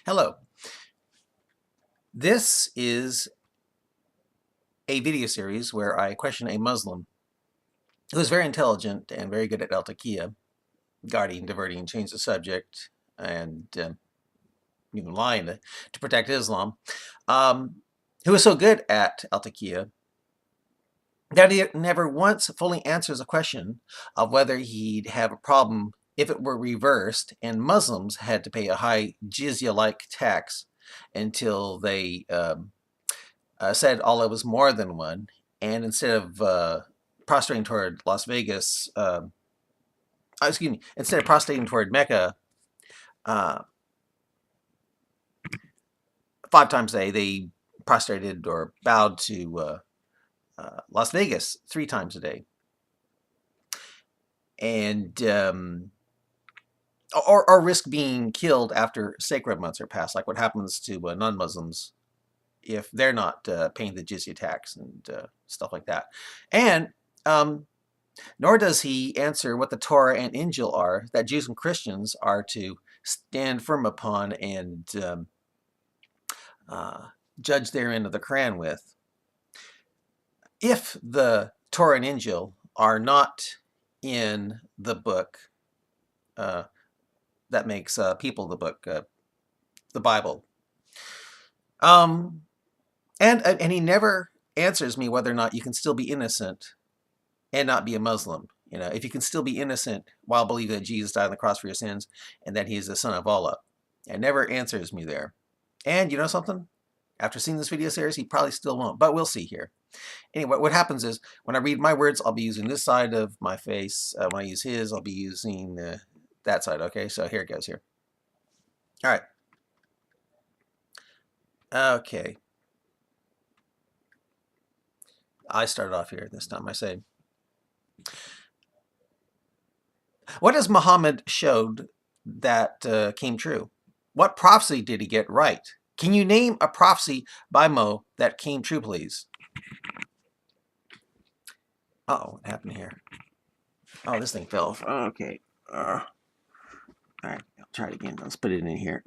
Hello. This is a video series where I question a Muslim who is very intelligent and very good at al-taqiyya, guarding, diverting, change the subject, and even lying to protect Islam, who is so good at al-taqiyya that he never once fully answers a question of whether he'd have a problem if it were reversed and Muslims had to pay a high jizya-like tax until they said Allah was more than one, and instead of prostrating toward Las Vegas, instead of prostrating toward Mecca uh, 5 times a day, they prostrated or bowed to Las Vegas 3 times a day, and or risk being killed after sacred months are passed, like what happens to non-Muslims if they're not paying the jizya tax and stuff like that. And nor does he answer what the Torah and Injil are that Jews and Christians are to stand firm upon and judge their end of the Quran with. If the Torah and Injil are not in the book that makes people the book, the Bible, and he never answers me whether or not you can still be innocent and not be a Muslim. You know, if you can still be innocent while believing that Jesus died on the cross for your sins and that he is the Son of Allah. It never answers me there. And you know something? After seeing this video series, he probably still won't, but we'll see here. Anyway, what happens is when I read my words, I'll be using this side of my face. When I use his, I'll be using that side. Okay, so here it goes here. All right. Okay. I started off here this time. I say, what has Muhammad showed that came true? What prophecy did he get right? Can you name a prophecy by Mo that came true, please? Uh-oh, what happened here? Oh, this thing fell off. Oh, okay. All right, I'll try it again. Let's put it in here.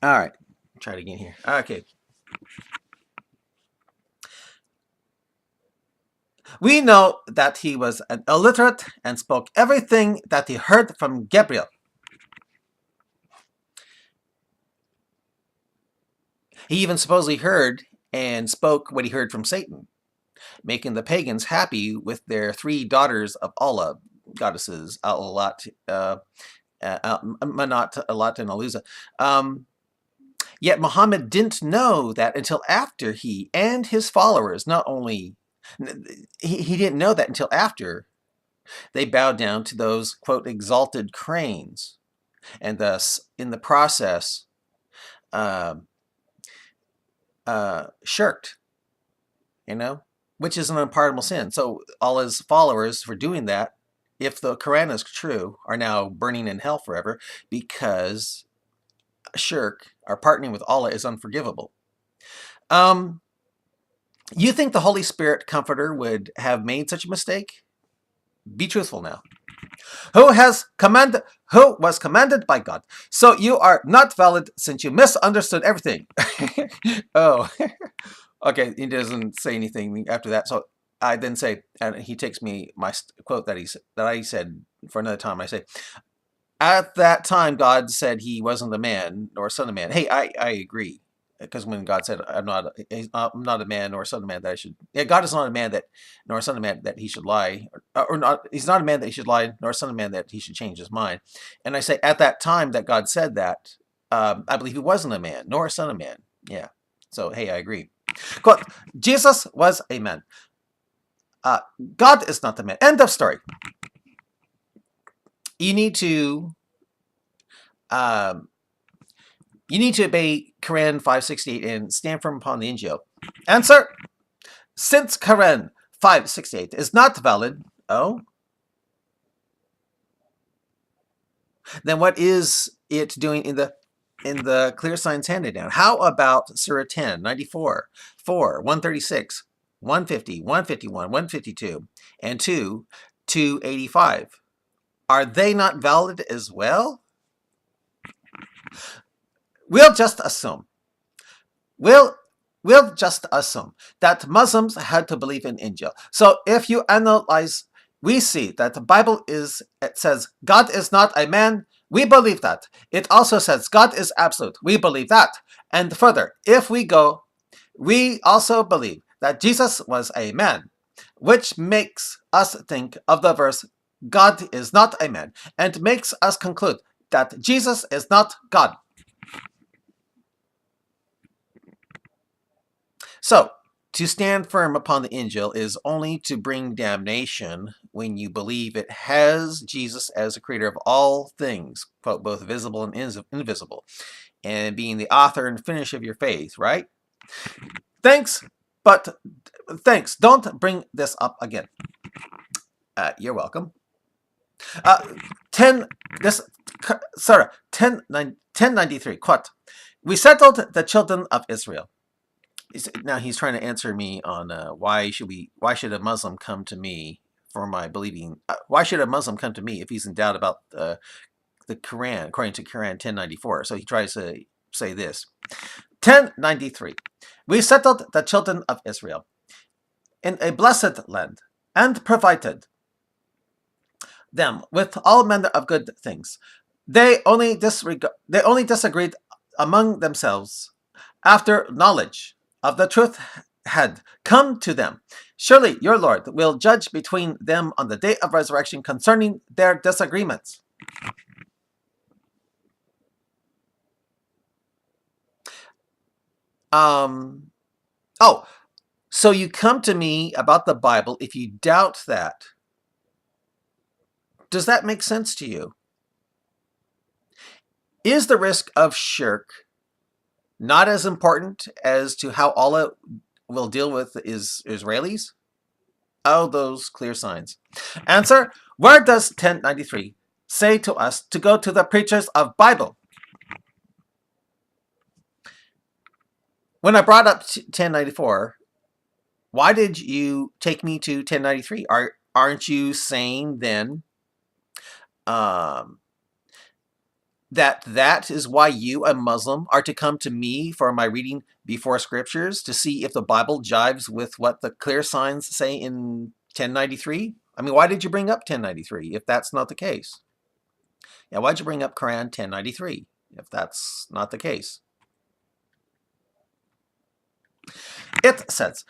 All right, try it again here. Okay. We know that he was an illiterate and spoke everything that he heard from Gabriel. He even supposedly heard and spoke what he heard from Satan, making the pagans happy with their 3 daughters of Allah, goddesses, Al-Lat, Manat, Alat, and Aluza. Yet Muhammad didn't know that until after he and his followers, not only, he didn't know that until after they bowed down to those, quote, exalted cranes, and thus, in the process, shirked, you know, which is an unpardonable sin. So all his followers, for doing that, if the Quran is true, are now burning in hell forever because shirk, or partnering with Allah, is unforgivable. You think the Holy Spirit Comforter would have made such a mistake? Be truthful now. Who was commanded by God? So you are not valid since you misunderstood everything. Oh, okay. He doesn't say anything after that. So I then say, and he takes me my quote that I said for another time. I say, at that time, God said he wasn't a man nor a son of man. Hey, I agree. Because when God said, I'm not a man nor a son of man that I should, yeah, God is not a man that, nor a son of man that he should lie, or not, he's not a man that he should lie, nor a son of man that he should change his mind. And I say, at that time that God said that, I believe he wasn't a man, nor a son of man. Yeah. So, hey, I agree. Quote, Jesus was a man. God is not the man. End of story. You need to obey Quran 568 and stand firm upon the Injil. Answer: since Quran 568 is not valid, then what is it doing in the clear signs handed down? How about Surah 10, 94, 4, 136, 150, 151, 152, and 2, 285? Are they not valid as well? We'll just assume. We'll we'll just assume that Muslims had to believe in Injil. So if you analyze, we see that the Bible it says God is not a man. We believe that. It also says God is absolute. We believe that. And further, if we go, we also believe that Jesus was a man, which makes us think of the verse God is not a man, and makes us conclude that Jesus is not God. So, to stand firm upon the Injil is only to bring damnation when you believe it has Jesus as the creator of all things, quote, both visible and invisible, and being the author and finish of your faith, right? Thanks, but thanks. Don't bring this up again. You're welcome. 10, this, sorry, 1093, quote, we settled the children of Israel. Now he's trying to answer me on why should a Muslim come to me for my believing? Why should a Muslim come to me if he's in doubt about the Quran, according to Quran 1094? So he tries to say this. 1093. We settled the children of Israel in a blessed land and provided them with all manner of good things. They only disagreed among themselves after knowledge of the truth had come to them. Surely your Lord will judge between them on the day of resurrection concerning their disagreements. Oh, so you come to me about the Bible if you doubt that. Does that make sense to you? Is the risk of shirk not as important as to how Allah will deal with Israelis? Oh, those clear signs. Answer, where does 1093 say to us to go to the preachers of Bible? When I brought up 1094, why did you take me to 1093? Aren't you saying then that is why you, a Muslim, are to come to me for my reading before scriptures to see if the Bible jives with what the clear signs say in 1093? I mean, why did you bring up 1093 if that's not the case? Yeah, why'd you bring up Quran 1093 if that's not the case? It says,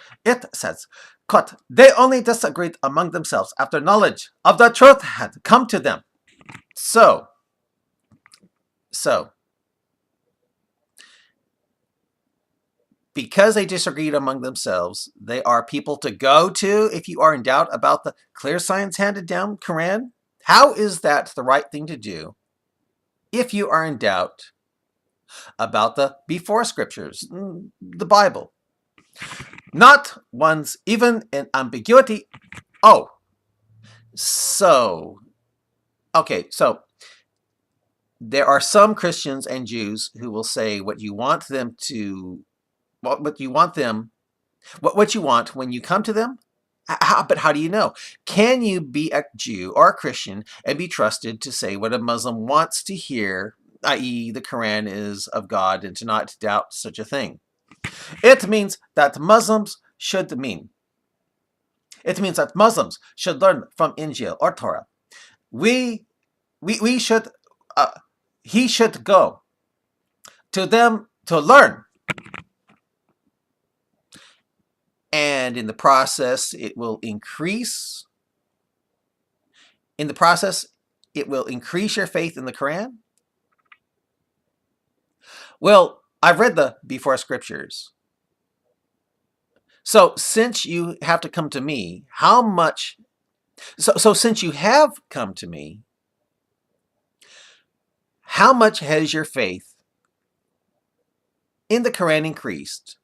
quote, they only disagreed among themselves after knowledge of the truth had come to them. So, because they disagreed among themselves, they are people to go to if you are in doubt about the clear signs handed down Quran. How is that the right thing to do if you are in doubt about the before scriptures, the Bible? Not once, even in ambiguity. Oh, so, okay, so there are some Christians and Jews who will say what you want them to, what you want when you come to them. But how do you know? Can you be a Jew or a Christian and be trusted to say what a Muslim wants to hear, i.e. the Quran is of God, and to not doubt such a thing? It means that Muslims should learn from Injil or Torah. We should, he should go to them to learn. And in the process, it will increase. In the process, it will increase your faith in the Quran. Well, I've read the before scriptures. So since you have to come to me, how much... So since you have come to me, how much has your faith in the Quran increased?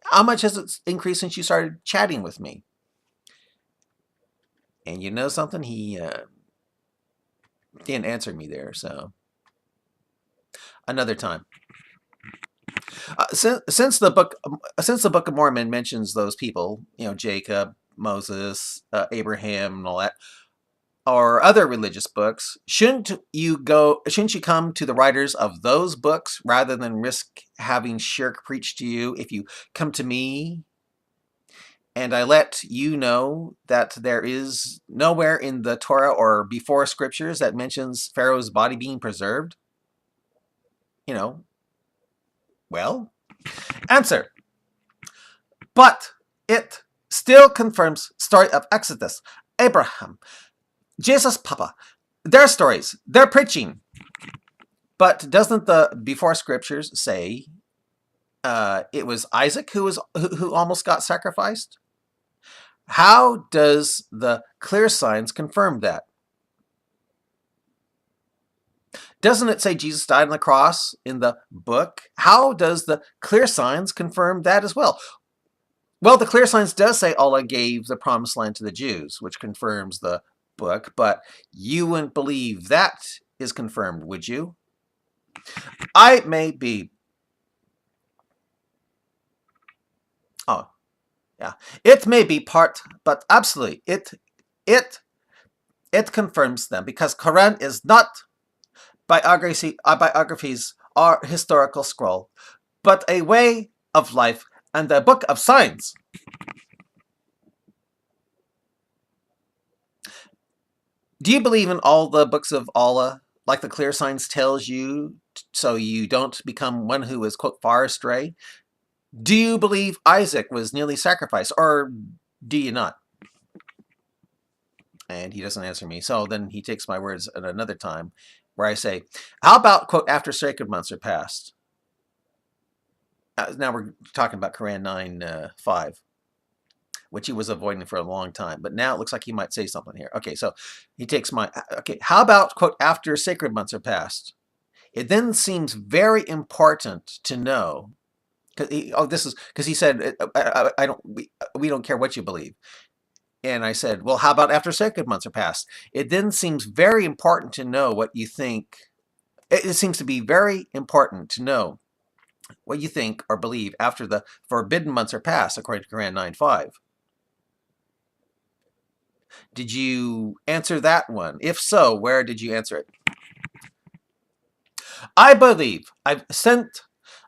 How much has it increased since you started chatting with me? And you know something? He didn't answer me there, so another time. Since the book of Mormon mentions those people, Jacob, Moses, Abraham, and all that, or other religious books, shouldn't you come to the writers of those books rather than risk having shirk preached to you? If you come to me and I let you know that there is nowhere in the Torah or before scriptures that mentions Pharaoh's body being preserved, well, answer. But it still confirms story of Exodus, Abraham, Jesus' Papa, their stories, their preaching. But doesn't the before scriptures say it was Isaac who almost got sacrificed? How does the clear signs confirm that? Doesn't it say Jesus died on the cross in the book? How does the clear signs confirm that as well? Well, the clear signs does say Allah gave the promised land to the Jews, which confirms the book, but you wouldn't believe that is confirmed, would you? I may be. Oh, yeah. It may be part, but absolutely, it confirms them because Quran is not biographies or historical scroll, but a way of life and a book of signs. Do you believe in all the books of Allah, like the clear signs tells you, so you don't become one who is, quote, far astray? Do you believe Isaac was nearly sacrificed, or do you not? And he doesn't answer me. So then he takes my words at another time, where I say, how about, quote, after sacred months are passed? Now we're talking about Quran 9:5. Which he was avoiding for a long time. But now it looks like he might say something here. Okay, so he takes okay, how about, quote, after sacred months are passed? It then seems very important to know, because he said, we don't care what you believe. And I said, well, how about after sacred months are passed? It then seems very important to know what you think. It seems to be very important to know what you think or believe after the forbidden months are passed, according to Quran 9:5. Did you answer that one? If so, where did you answer it? I believe I've sent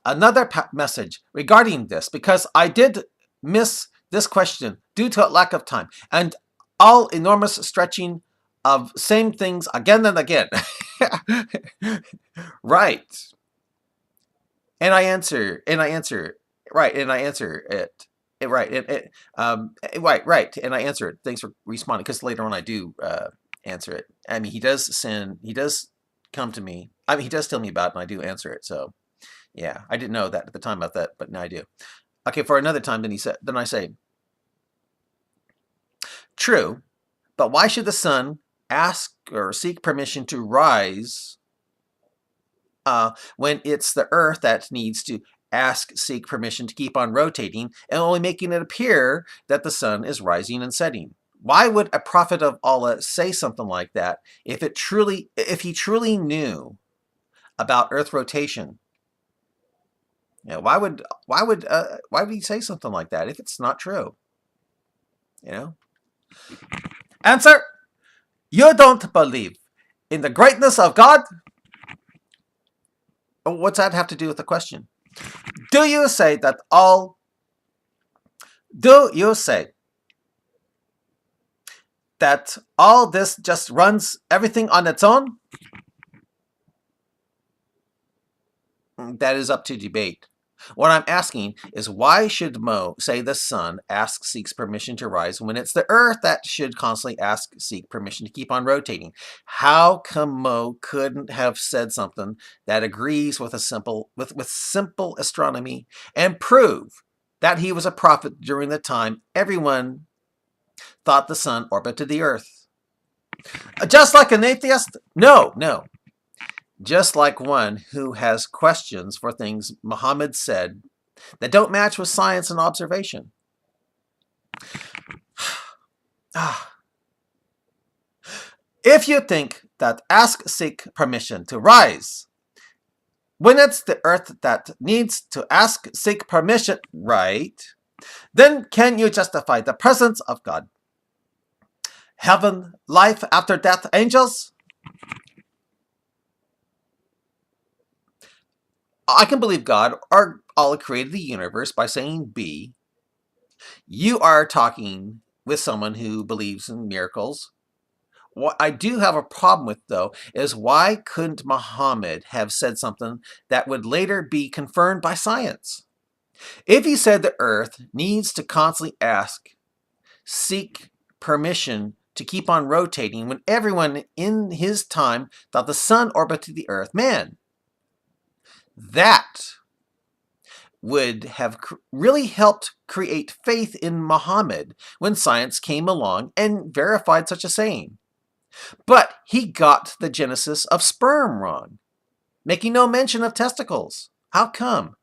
another message regarding this because I did miss this question due to a lack of time and all enormous stretching of same things again and again. Right. And I answer it. Right. And I answer it. Right. Right. And I answer it. Thanks for responding. Because later on I do answer it. I mean, he does come to me. I mean, he does tell me about it and I do answer it. So, yeah, I didn't know that at the time about that, but now I do. Okay, for another time, then I say, true, but why should the sun ask or seek permission to rise when it's the earth that needs to seek permission to keep on rotating and only making it appear that the sun is rising and setting? Why would a prophet of Allah say something like that if he truly knew about earth rotation? Yeah, why would he say something like that if it's not true? Answer: you don't believe in the greatness of God? What's that have to do with the question? Do you say that all this just runs everything on its own? That is up to debate. What I'm asking is, why should Mo say the sun seeks permission to rise when it's the earth that should constantly seek permission to keep on rotating? How come Mo couldn't have said something that agrees with simple astronomy and prove that he was a prophet during the time everyone thought the sun orbited the earth? Just like an atheist? No. Just like one who has questions for things Muhammad said that don't match with science and observation. If you think that seek permission to rise, when it's the earth that needs to seek permission, right, then can you justify the presence of God? Heaven, life after death, angels? I can believe God or Allah created the universe by saying be. You are talking with someone who believes in miracles. What I do have a problem with, though, is why couldn't Muhammad have said something that would later be confirmed by science? If he said the Earth needs to constantly seek permission to keep on rotating when everyone in his time thought the sun orbited the Earth, man, that would have really helped create faith in Muhammad when science came along and verified such a saying. But he got the genesis of sperm wrong, making no mention of testicles. How come?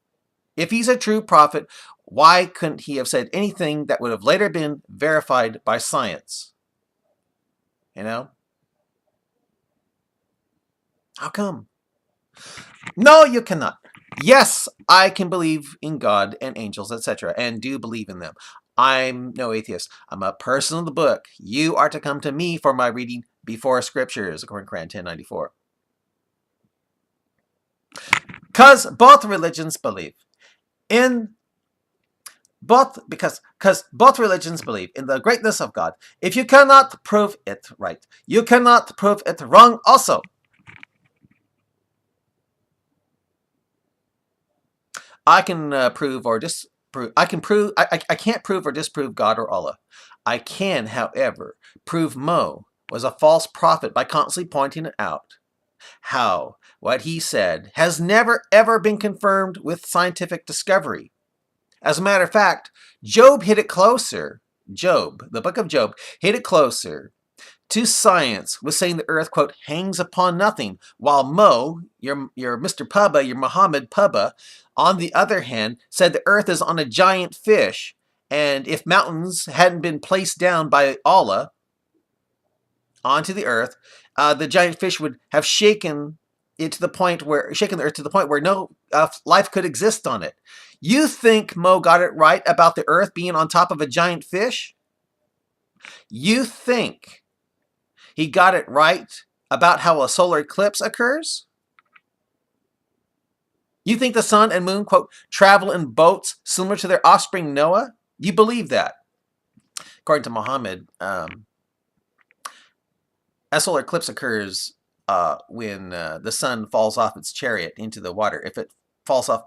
If he's a true prophet, why couldn't he have said anything that would have later been verified by science? You know? How come? No, you cannot. Yes, I can believe in God and angels, etc., and do believe in them. I'm no atheist. I'm a person of the book. You are to come to me for my reading before scriptures, according to Quran 1094. Because both religions believe in because both religions believe in the greatness of God. If you cannot prove it right, you cannot prove it wrong also. I can prove or disprove. I can prove. I can't prove or disprove God or Allah. I can, however, prove Mo was a false prophet by constantly pointing it out. How what he said has never ever been confirmed with scientific discovery. As a matter of fact, Job hit it closer. Job, the book of Job, hit it closer to science with saying the earth, quote, hangs upon nothing, while Mo, your Mr. Pubba, your Muhammad Pubba, on the other hand, said the earth is on a giant fish, and if mountains hadn't been placed down by Allah onto the earth, the giant fish would have shaken the earth to the point where no life could exist on it. You think Mo got it right about the earth being on top of a giant fish? You think he got it right about how a solar eclipse occurs? You think the sun and moon, quote, travel in boats similar to their offspring Noah? You believe that? According to Muhammad, a solar eclipse occurs when the sun falls off its chariot into the water. If it falls off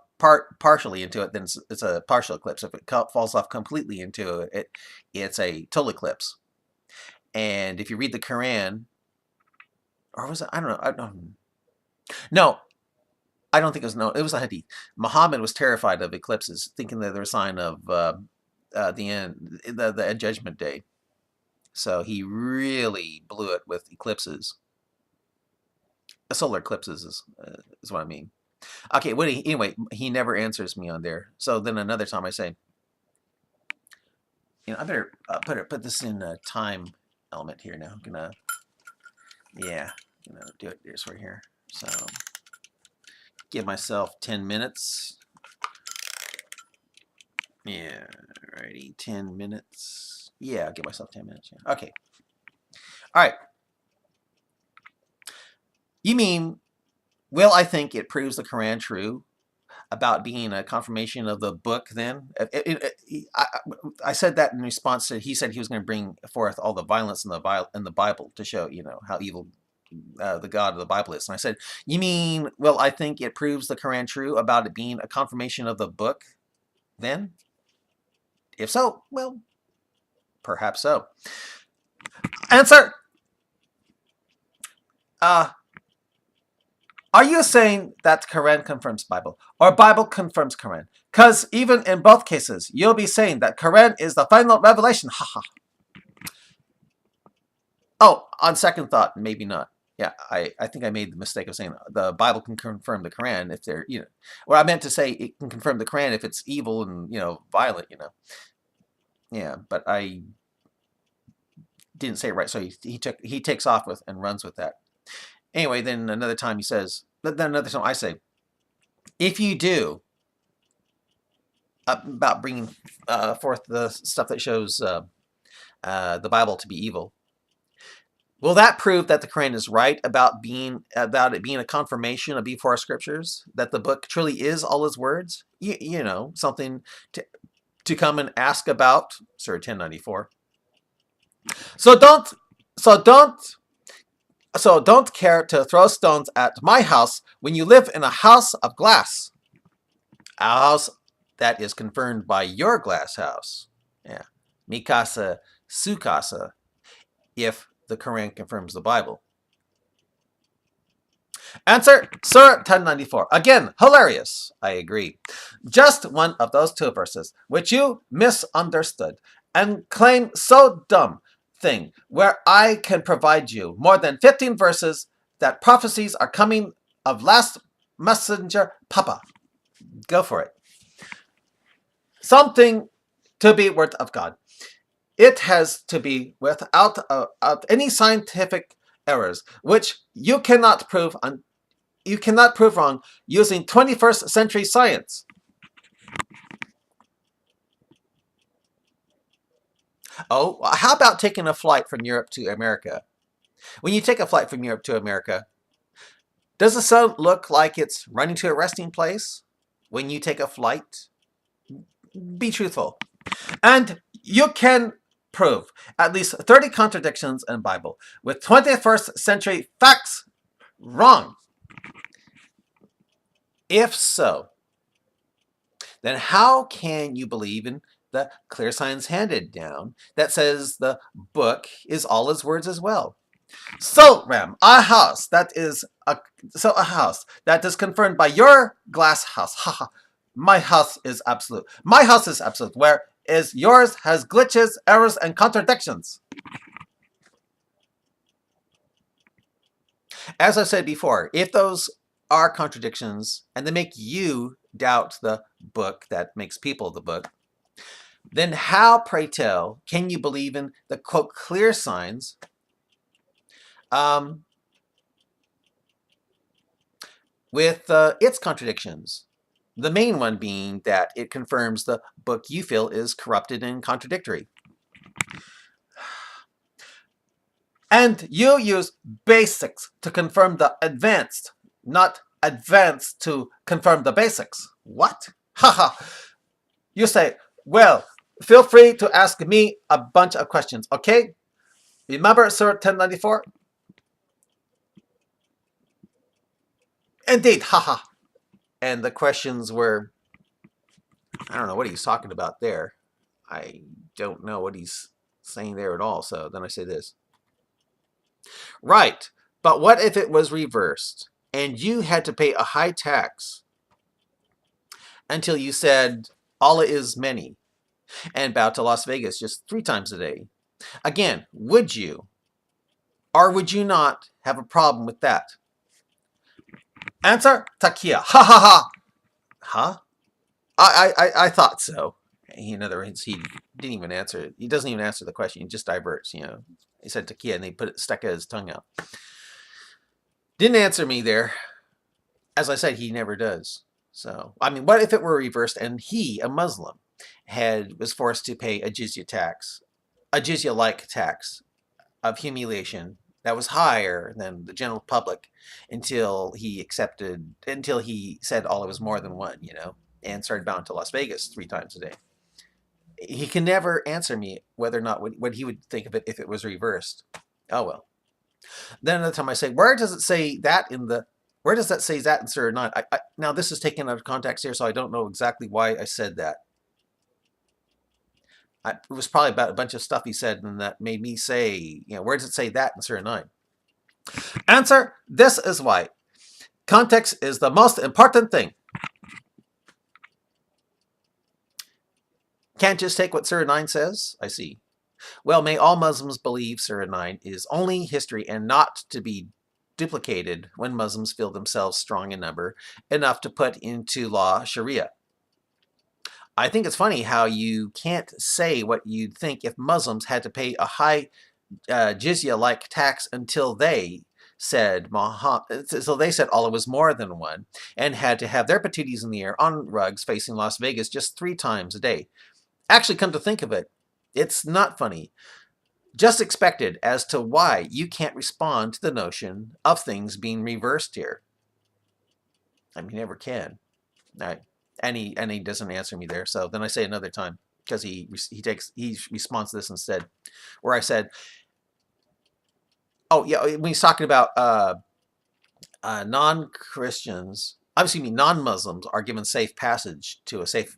partially into it, then it's a partial eclipse. If it falls off completely into it, it's a total eclipse. And if you read the Quran, or was it? I don't know. No, I don't think it was. No, it was a hadith. Muhammad was terrified of eclipses, thinking that they're a sign of the end, the judgment day. So he really blew it with eclipses. Solar eclipses is what I mean. Okay, anyway, he never answers me on there. So then another time I say, I better put this in a time element here now. I'm gonna, yeah, do it this right here. So give myself 10 minutes. Yeah, alrighty, 10 minutes. Yeah, I'll give myself 10 minutes. Yeah. Okay. All right. You mean, will I think it proves the Quran true about being a confirmation of the book then? I said that in response to, he said he was going to bring forth all the violence in the Bible to show, how evil the God of the Bible is. And I said, you mean, well, I think it proves the Quran true about it being a confirmation of the book then? If so, well, perhaps so. Answer! Are you saying that Quran confirms Bible or Bible confirms Quran? Because even in both cases, you'll be saying that Quran is the final revelation. Haha. Oh, on second thought, maybe not. Yeah, I think I made the mistake of saying the Bible can confirm the Quran if they're, what I meant to say, it can confirm the Quran if it's evil and, violent, Yeah, but I didn't say it right. So he takes off with and runs with that. Anyway, then another time he says, then another time I say, if you do, about bringing forth the stuff that shows the Bible to be evil, Will that prove that the Quran is right about it being a confirmation of before scriptures? That the book truly is all his words? Something to come and ask about, Surah 1094. So don't so don't so don't care to throw stones at my house when you live in a house of glass. A house that is confirmed by your glass house. Yeah. Mikasa Sukasa, if the Quran confirms the Bible. Answer, Surah 1094. Again, hilarious. I agree. Just one of those two verses, which you misunderstood and claim so dumb thing, where I can provide you more than 15 verses that prophecies are coming of last messenger Papa. Go for it. Something to be word of God. It has to be without any scientific errors, which you cannot prove wrong using 21st century science. Oh, how about taking a flight from Europe to America? When you take a flight from Europe to America, does the sun look like it's running to a resting place when you take a flight? Be truthful. And you can prove at least 30 contradictions in the Bible with 21st century facts wrong. If so, then how can you believe in the clear signs handed down that says the book is all his words as well? So, Ram, a house that is confirmed by your glass house. Haha. My house is absolute. My house is absolute, whereas yours has glitches, errors, and contradictions. As I said before, if those are contradictions and they make you doubt the book that makes people the book, then how, pray tell, can you believe in the quote clear signs with its contradictions? The main one being that it confirms the book you feel is corrupted and contradictory. And you use basics to confirm the advanced, not advanced to confirm the basics. What? Haha. You say, well, feel free to ask me a bunch of questions, okay? Remember Surah 1094? Indeed, haha. And the questions were, I don't know what he's talking about there. I don't know what he's saying there at all. So then I say this. Right, but what if it was reversed and you had to pay a high tax until you said Allah is many and bow to Las Vegas just 3 times a day? Again, would you or would you not have a problem with that? Answer, Takia. Ha ha ha. Huh? I thought so. In other words, he didn't even answer it. He doesn't even answer the question. He just diverts, He said Takia and they stuck his tongue out. Didn't answer me there. As I said, he never does. So, I mean, what if it were reversed and he, a Muslim, was forced to pay a jizya tax, a jizya-like tax of humiliation that was higher than the general public until he said all it was more than one, and started bound to Las Vegas 3 times a day. He can never answer me whether or not what he would think of it if it was reversed. Oh well. Then another time I say, where does that say that in Surah 9? Now this is taken out of context here, so I don't know exactly why I said that. It was probably about a bunch of stuff he said, and that made me say, where does it say that in Surah 9? Answer, this is why. Context is the most important thing. Can't just take what Surah 9 says? I see. Well, may all Muslims believe Surah 9 is only history and not to be duplicated when Muslims feel themselves strong in number enough to put into law Sharia. I think it's funny how you can't say what you'd think if Muslims had to pay a high jizya-like tax until they said Allah was more than one and had to have their patooties in the air on rugs facing Las Vegas just 3 times a day. Actually, come to think of it, it's not funny. just expected as to why you can't respond to the notion of things being reversed here. I mean, you never can. Right. And he doesn't answer me there. So then I say another time because he responds to this instead, where I said, oh yeah, when he's talking about non-Christians, obviously non-Muslims are given safe passage to a safe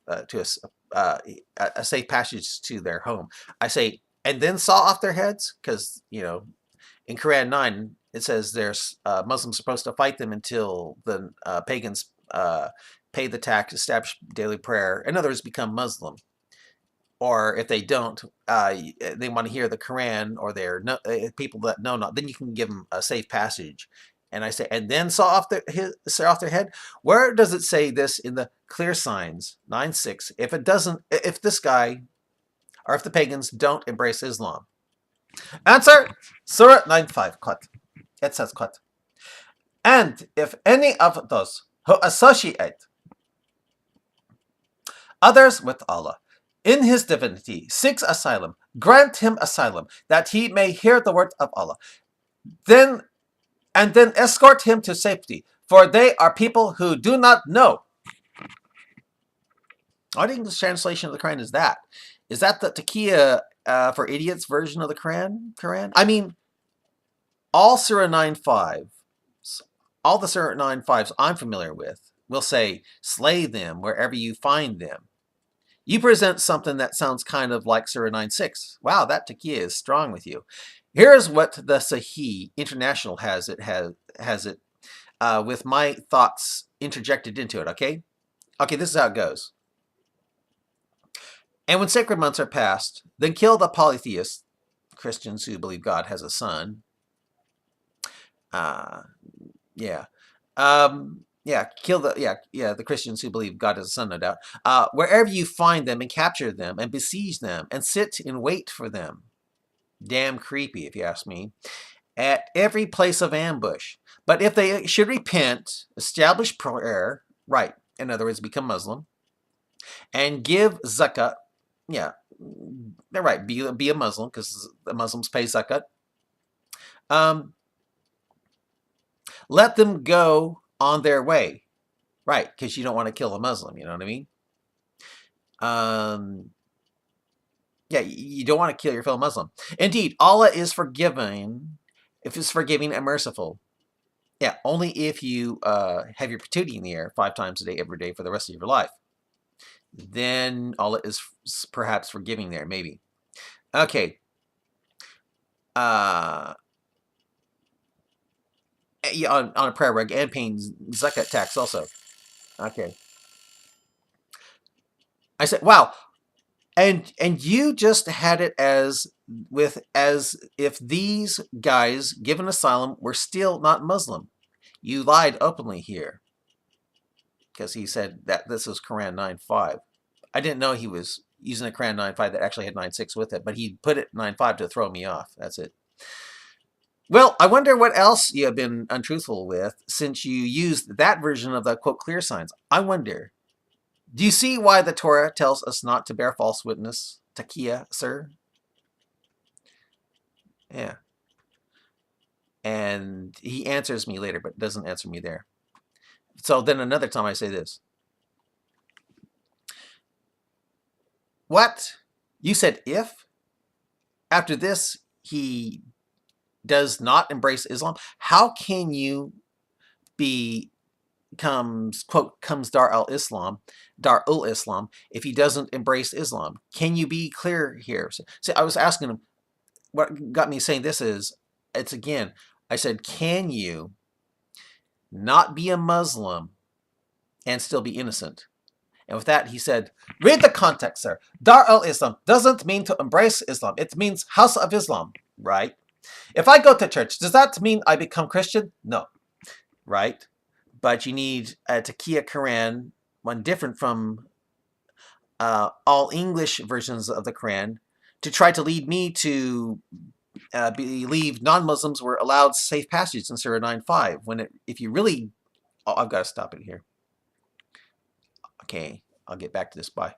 passage to their home. I say, and then saw off their heads, because in Quran 9 it says there's Muslims supposed to fight them until the pagans pay the tax, establish daily prayer. In other words, become Muslim. Or if they don't, they want to hear the Quran, or they're people that know not, then you can give them a safe passage. And I say, and then saw off their head. Where does it say this in the clear signs 9:6? If it doesn't, if this guy, or if the pagans don't embrace Islam. Answer: Surah 9:5. It says, and if any of those who associate others with Allah in his divinity seeks asylum, grant him asylum, that he may hear the word of Allah. Then escort him to safety, for they are people who do not know. What English translation of the Quran is that? Is that the Taqiyya for idiots version of the Quran? I mean, all Surah 9:5, all the Surah 9:5s I'm familiar with will say, slay them wherever you find them. You present something that sounds kind of like Surah 9:6. Wow, that taqiyya is strong with you. Here's what the Sahih International has it with my thoughts interjected into it, okay? Okay, this is how it goes. And when sacred months are past, then kill the polytheists, Christians who believe God has a son. Kill the Christians who believe God has a son, no doubt. Wherever you find them, and capture them and besiege them and sit in wait for them. Damn creepy, if you ask me. At every place of ambush. But if they should repent, establish prayer, right, in other words, become Muslim, and give zakat, yeah, they're right, be a Muslim, because the Muslims pay zakat. Let them go on their way. Right, because you don't want to kill a Muslim, you know what I mean? Yeah, you don't want to kill your fellow Muslim. Indeed, Allah is forgiving, if it's forgiving and merciful. Yeah, only if you have your patootie in the air 5 times a day, every day, for the rest of your life. Then Allah is perhaps forgiving there, maybe. Okay. Yeah, on a prayer rug, and paying zakat tax also. Okay. I said, wow. And you just had it as if these guys given asylum were still not Muslim. You lied openly here, because he said that this is Quran 9:5. I didn't know he was using a Quran 9:5 that actually had 9:6 with it, but he put it 9:5 to throw me off. That's it. Well, I wonder what else you have been untruthful with since you used that version of the, quote, clear signs. I wonder, do you see why the Torah tells us not to bear false witness? Taqiyya, sir? Yeah. And he answers me later, but doesn't answer me there. So then another time I say this. What? You said if? After this, he does not embrace Islam? How can you comes Dar ul Islam, if he doesn't embrace Islam? Can you be clear here? So I was asking him, what got me saying this is, it's again, I said, can you not be a Muslim and still be innocent? And with that, he said, read the context, sir. Dar ul Islam doesn't mean to embrace Islam. It means House of Islam, right? If I go to church, does that mean I become Christian? No, right? But you need a Taqiyya Quran, one different from all English versions of the Quran, to try to lead me to believe non-Muslims were allowed safe passage in Surah 9:5. When if you really... Oh, I've got to stop it here. Okay, I'll get back to this. Bye.